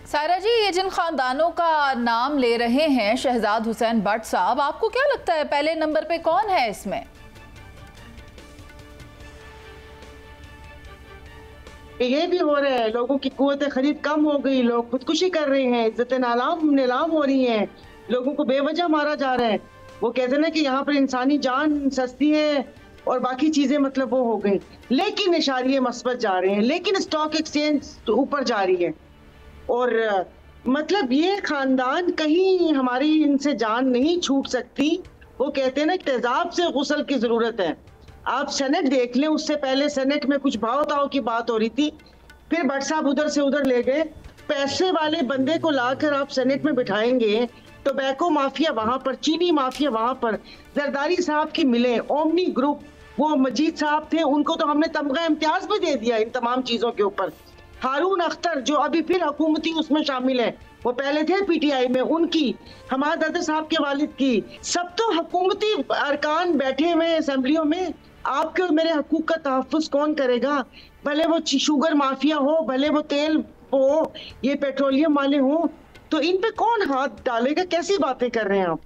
सायरा जी, ये जिन खानदानों का नाम ले रहे हैं शहजाद हुसैन बट साहब, आपको क्या लगता है पहले नंबर पे कौन है इसमें? ये भी हो रहा है, लोगों की कुव्वत खरीद कम हो गई, लोग खुदकुशी कर रहे हैं, इज्जतें नीलाम हो रही हैं, लोगों को बेवजह मारा जा रहा है। वो कहते हैं ना कि यहाँ पर इंसानी जान सस्ती है और बाकी चीजें मतलब वो हो गई, लेकिन इशारे मस्बत जा रहे हैं, लेकिन स्टॉक एक्सचेंज ऊपर जा रही है। और मतलब ये खानदान कहीं हमारी इनसे जान नहीं छूट सकती। वो कहते हैं ना तेजाब से गुस्ल की जरूरत है। आप सेनेट देख लें, उससे पहले सेनेट में कुछ भाव ताव की बात हो रही थी, फिर भट्ट साहब उधर से उधर ले गए। पैसे वाले बंदे को लाकर आप सेनेट में बिठाएंगे, टोबैको माफिया वहां पर, चीनी माफिया वहां पर, जरदारी साहब की मिले, ओमनी ग्रुप, वो मजीद साहब थे, उनको तो हमने तमगा इम्तियाज भी दे दिया इन तमाम चीजों के ऊपर। हारून अख्तर जो अभी फिर हुकूमती उसमें शामिल है, वो पहले थे पीटीआई में, उनकी, हमारे दादा साहब के वालिद की, सब तो हुकूमती अरकान बैठे हुए असेंबलियों में। आपके और मेरे हकूक का तहफ़्फ़ुज़ कौन करेगा? भले वो शुगर माफिया हो, भले वो तेल हो, ये पेट्रोलियम वाले हो, तो इन पे कौन हाथ डालेगा? कैसी बातें कर रहे हैं आप?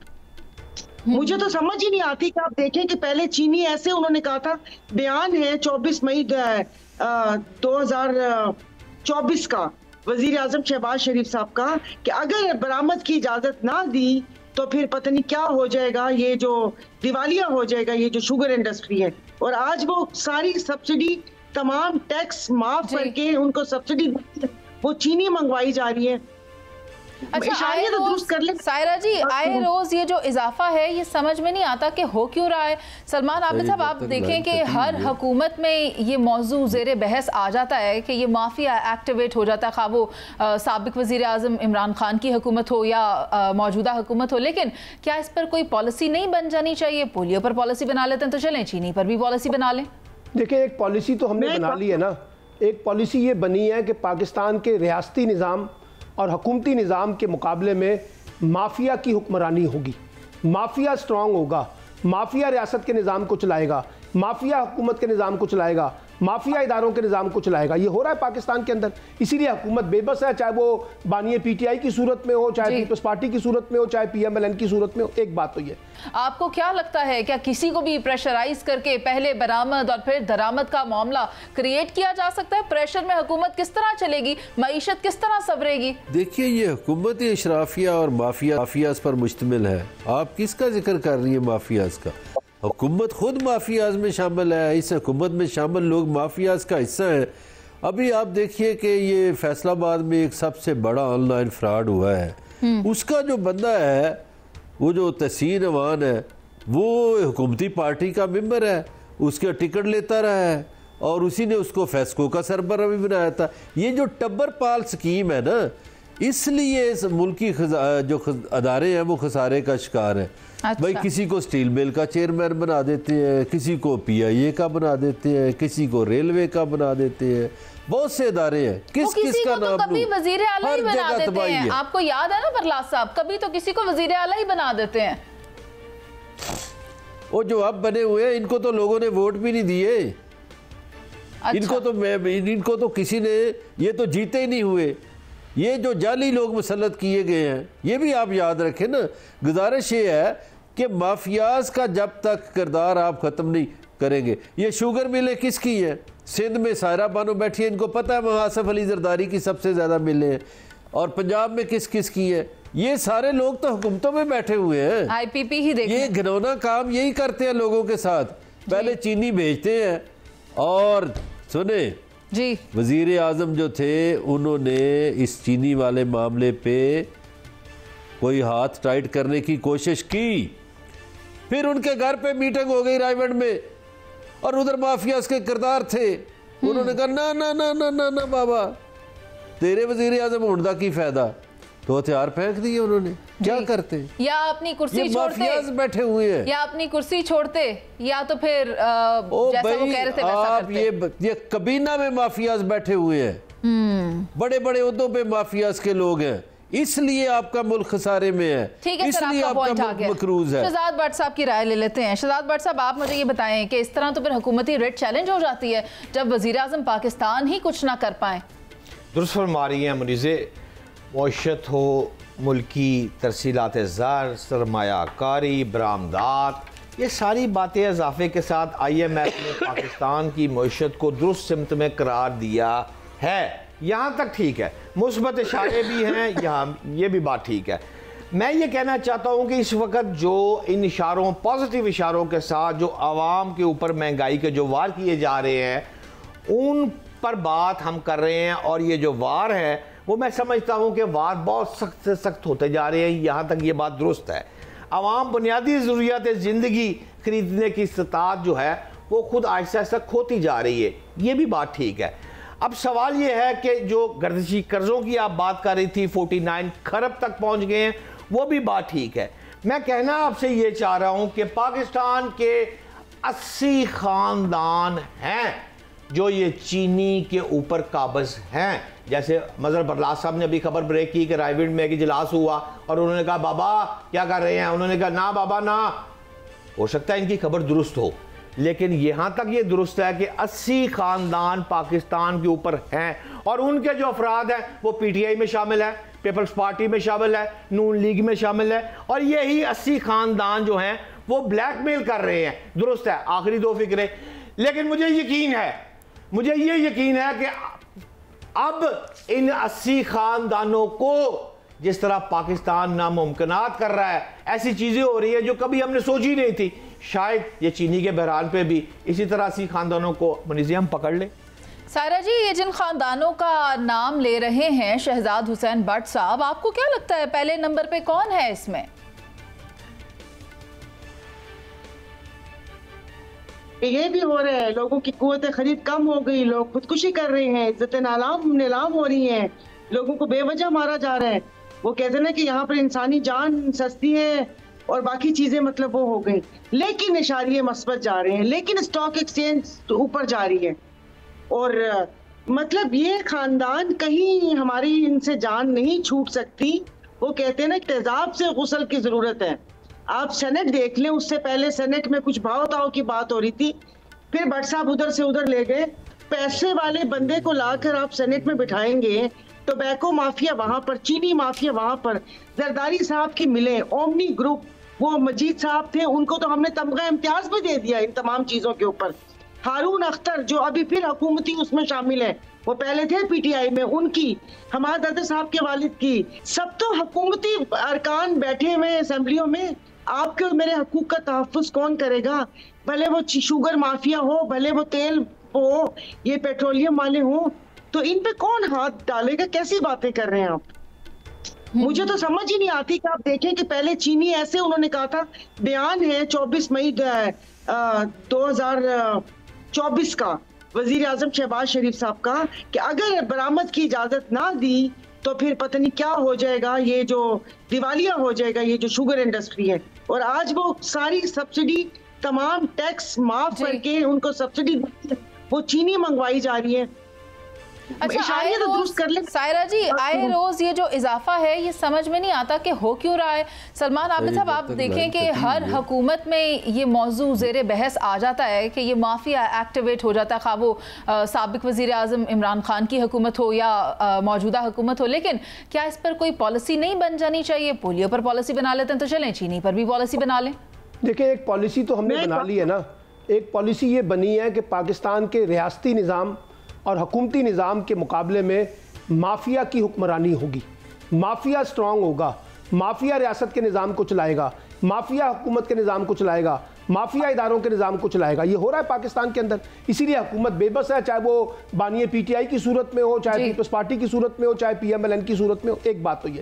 मुझे तो समझ ही नहीं आती कि आप देखें कि पहले चीनी ऐसे उन्होंने कहा था, बयान है 24 मई 2024 का वजीर आजम शहबाज शरीफ साहब का, कि अगर बरामद की इजाजत ना दी तो फिर पता नहीं क्या हो जाएगा, ये जो दिवालिया हो जाएगा ये जो शुगर इंडस्ट्री है। और आज वो सारी सब्सिडी, तमाम टैक्स माफ करके उनको सब्सिडी वो चीनी मंगवाई जा रही है। अच्छा, सायरा जी, आए रोज ये जो इजाफा है ये समझ में नहीं आता कि हो क्यों रहा है। सलमान आबिद साहब, आप देखें कि हर हुकूमत में ये मौजू ज़ेरे बहस आ जाता है कि ये माफिया एक्टिवेट हो जाता है, खा वो साबिक वजीर आज़म इमरान खान की हुकूमत हो या मौजूदा हुकूमत हो। लेकिन क्या इस पर कोई पॉलिसी नहीं बन जानी चाहिए? पोलियो पर पॉलिसी बना लेते हैं तो चलें, चीनी पर भी पॉलिसी बना लें। देखिए, एक पॉलिसी तो हमने बना ली है ना। एक पॉलिसी ये बनी है कि पाकिस्तान के रियासती निज़ाम और हुकूमती निज़ाम के मुकाबले में माफिया की हुक्मरानी होगी, माफिया स्ट्रॉन्ग होगा, माफिया रियासत के निज़ाम को चलाएगा, माफिया हुकूमत के निज़ाम को चलाएगा, माफिया इदारों के निज़ाम को चलाएगा। ये हो रहा है पाकिस्तान के अंदर, इसीलिए हुकूमत बेबस है, चाहे वो बानिए पीटीआई की सूरत में हो, चाहे पीपल्स पार्टी की सूरत में हो, चाहे पीएमएलएन की सूरत में हो। एक बात तो ये, आपको क्या लगता है, क्या किसी को भी प्रेशराइज करके पहले बरामद और फिर दरामद का मामला क्रिएट किया जा सकता है? प्रेशर में हुकूमत किस तरह चलेगी, मईशत किस तरह सवरेगी? देखिए, ये हुकूमत अशराफिया और माफियाज पर मुश्तमिल है। आप किसका जिक्र कर रही है माफियाज का? हुकूमत खुद माफियाज में शामिल है, इस हुकूमत में शामिल लोग माफियाज का हिस्सा है। अभी आप देखिए कि ये फैसलाबाद में एक सबसे बड़ा ऑनलाइन फ्रॉड हुआ है, उसका जो बंदा है, वो जो तहसीन अवान है, वो हुकूमती पार्टी का मेंबर है, उसके टिकट लेता रहा है और उसी ने उसको फेस्को का सरबराह भी बनाया था। ये जो टब्बर पाल स्कीम है ना, इसलिए इस मुल्की जो अदारे हैं वो खसारे का शिकार है। अच्छा। भाई, किसी को स्टील मिल का चेयरमैन बना देते हैं, किसी को पीआईए का बना देते हैं, किसी को रेलवे का बना देते हैं, बहुत से अदारे हैं। किस का नाम? कभी वजीर आला ही बना देते हैं। आपको याद है ना बरलास साहब, कभी तो किसी को वजीर आला ही बना देते हैं। वो जो अब बने हुए हैं, इनको तो लोगों ने वोट भी नहीं दिए। अच्छा। इनको तो किसी ने, ये तो जीते ही नहीं हुए। ये जो जाली लोग मुसल्लत किए गए हैं, ये भी आप याद रखें ना। गुजारिश ये है कि माफियाज का जब तक किरदार आप ख़त्म नहीं करेंगे। ये शुगर मिलें किसकी है? सिंध में सायरा बानो बैठी है, इनको पता है वहाँ आसिफ अली जरदारी की सबसे ज़्यादा मिलें हैं। और पंजाब में किस किस की है? ये सारे लोग तो हुकूमतों में बैठे हुए हैं। आईपीपी ही देखिए, ये घिनौना काम यही करते हैं लोगों के साथ। पहले चीनी भेजते हैं, और सुने जी, वजीर आज़म जो थे उन्होंने इस चीनी वाले मामले पे कोई हाथ टाइट करने की कोशिश की, फिर उनके घर पे मीटिंग हो गई रायगढ़ में, और उधर माफियाज के किरदार थे। उन्होंने कहा ना ना ना ना ना ना बाबा, तेरे वजीर आज़म होने का की फायदा, तो हथियार फेंक दिए उन्होंने। क्या करते? या अपनी कुर्सी छोड़ते, बैठे हुए हैं, या अपनी कुर्सी छोड़ते, या तो फिर जैसा वो कह रहे थे वैसा करते। ये कबीना में माफियाज बैठे हुए हैं, बड़े बड़े उहदों पे माफियाज के लोग हैं, इसलिए आपका मुल्क खसारे में है। ठीक है सर, इसलिए आपका मुल्क मकरूज है। शहजाद भट्ट साहब की राय ले लेते हैं। शहजाद भट्ट साहब, आप मुझे ये बताएं कि इस तरह तो फिर हुकूमती रेड चैलेंज हो जाती है जब वजीर आज़म पाकिस्तान ही कुछ ना कर पाए। दुरुस्त फरमा रही हैं मुनीज़े। معیشت ہو، ملکی ترسیلات زر، سرمایہ کاری، برآمدات، یہ ساری باتیں اضافے کے ساتھ آئی ایم ایف نے پاکستان کی معیشت کو درست سمت میں قرار دیا ہے، یہاں تک ٹھیک ہے، مثبت اشارے بھی ہیں، یہاں یہ بھی بات ٹھیک ہے۔ میں یہ کہنا چاہتا ہوں کہ اس وقت جو ان اشاروں، پازیٹیو اشاروں کے ساتھ جو عوام کے اوپر مہنگائی کے جو وار کیے جا رہے ہیں ان پر بات ہم کر رہے ہیں، اور یہ جو وار ہے وہ میں سمجھتا ہوں کہ وار بہت سخت سے سخت ہوتے جا رہے ہیں، یہاں تک یہ بات درست ہے۔ عوام بنیادی ضروریات زندگی خریدنے کی استطاعت جو ہے وہ خود آہستہ آہستہ کھوتی جا رہی ہے، یہ بھی بات ٹھیک ہے۔ اب سوال یہ ہے کہ جو گردشی قرضوں کی آپ بات کر رہی تھی 49 کھرب تک پہنچ گئے ہیں، وہ بھی بات ٹھیک ہے۔ میں کہنا آپ سے یہ چاہ رہا ہوں کہ پاکستان کے 80 خاندان ہیں جو یہ چینی کے اوپر قابض ہیں۔ جیسے مظہر برلاس صاحب نے ابھی خبر بریک کی کہ رائے ونڈ میں ایک اجلاس ہوا اور انہوں نے کہا بابا کیا کر رہے ہیں، انہوں نے کہا نا بابا نا، ہو سکتا ہے ان کی خبر درست ہو، لیکن یہاں تک یہ درست ہے کہ 80 خاندان پاکستان کے اوپر ہیں، اور ان کے جو افراد ہیں وہ پی ٹی آئی میں شامل ہے، پیپلز پارٹی میں شامل ہے، نون لیگ میں شامل ہے، اور یہی 80 خاندان جو ہیں وہ بلیک میل کر رہے ہیں۔ درست ہے، آخری دو فکریں، لیکن مجھے یہ یقین ہے کہ اب ان 80 خاندانوں کو جس طرح پاکستان ناممکنات کر رہا ہے، ایسی چیزیں ہو رہی ہیں جو کبھی ہم نے سوچی نہیں تھی، شاید یہ چینی کے بحران پہ بھی اسی طرح 80 خاندانوں کو منیزی ہم پکڑ لیں۔ سائرہ جی، یہ جن خاندانوں کا نام لے رہے ہیں شہزاد حسین بٹ صاحب، آپ کو کیا لگتا ہے پہلے نمبر پہ کون ہے اس میں؟ یہ بھی ہو رہا ہے، لوگوں کی قوت خرید کم ہو گئی، لوگ خودکشی کر رہے ہیں، عزت نیلام ہو رہی ہیں، لوگوں کو بے وجہ مارا جا رہا ہے۔ وہ کہتے ہیں کہ یہاں پر انسانی جان سستی ہے اور باقی چیزیں مطلب وہ ہو گئی، لیکن اشاریے مثبت جا رہے ہیں، لیکن سٹاک ایکسچینج اوپر جا رہی ہے، اور مطلب یہ خاندان کہیں ہماری ان سے جان نہیں چھوٹ سکتی۔ وہ کہتے ہیں نا تیزاب سے غسل کی ضرورت ہے۔ آپ سینٹ دیکھ لیں، اس سے پہلے سینٹ میں کچھ بھاؤ تاؤ کی بات ہو رہی تھی، پھر بٹ صاحب ادھر سے ادھر لے گئے۔ پیسے والے بندے کو لا کر آپ سینٹ میں بٹھائیں گے، ٹوبیکو مافیا وہاں پر، چینی مافیا وہاں پر، زرداری صاحب کی ملیں، اومنی گروپ، وہ مجید صاحب تھے، ان کو تو ہم نے تمغہ امتیاز بھی دے دیا ان تمام چیزوں کے اوپر۔ ہارون اختر جو ابھی پھر حکومتی اس میں شامل ہے، وہ پہلے تھے پی ٹی آئی میں، ان کی، حماد عدل صاحب کے والد کی، سب تو حکومتی ارکان بیٹھے ہوئے اسمبلیوں میں۔ آپ کے میرے حقوق کا تحفظ کون کرے گا؟ بھلے وہ شوگر مافیا ہو، بھلے وہ تیل ہو، یہ پیٹرولیم والے ہوں، تو ان پہ کون ہاتھ ڈالے گا؟ کیسی باتیں کر رہے ہیں آپ؟ مجھے تو سمجھ ہی نہیں آتی کہ آپ دیکھیں کہ پہلے چینی ایسے انہوں نے کہا تھا، بیان ہے 24 مئی 2024 کا وزیر اعظم شہباز شریف صاحب کا، کہ اگر برآمد کی اجازت نہ دی تو پھر پتہ نہیں کیا ہو جائے گا، یہ جو دیوالیہ ہو جائے گا یہ جو شوگر انڈسٹری ہے۔ اور آج وہ ساری سبسڈی، تمام ٹیکس معاف کر کے ان کو سبسڈی وہ چینی منگوائی جا رہی ہے۔ سائرہ جی، آئے روز یہ جو اضافہ ہے یہ سمجھ میں نہیں آتا کہ ہو کیوں رہا ہے۔ سلمان عابد صاحب، آپ دیکھیں کہ ہر حکومت میں یہ موضوع زیر بحث آ جاتا ہے کہ یہ مافیا ایکٹیویٹ ہو جاتا ہے، خواہ وہ سابق وزیر اعظم عمران خان کی حکومت ہو یا موجودہ حکومت ہو، لیکن کیا اس پر کوئی پالیسی نہیں بن جانی چاہیے؟ پولیو پر پالیسی بنا لیتے ہیں تو چلیں چینی پر بھی پالیسی بنا لیں۔ دیکھیں، ایک پالیسی تو ہم نے بنا لی ہے نا، ایک پالیسی یہ بنی ہے کہ پاکستان کے ریاستی نظام اور حکومتی نظام کے مقابلے میں مافیا کی حکمرانی ہوگی، مافیا سٹرونگ ہوگا، مافیا ریاست کے نظام کو چلائے گا، مافیا حکومت کے نظام کو چلائے گا، مافیا اداروں کے نظام کو چلائے گا۔ یہ ہو رہا ہے پاکستان کے اندر، اسی لیے حکومت بے بس ہے، چاہے وہ بانی پی ٹی آئی کی صورت میں ہو، چاہے پیپلز پارٹی کی صورت میں ہو، چاہے پی ایم ایل این کی صورت میں ہو۔ ایک بات تو یہ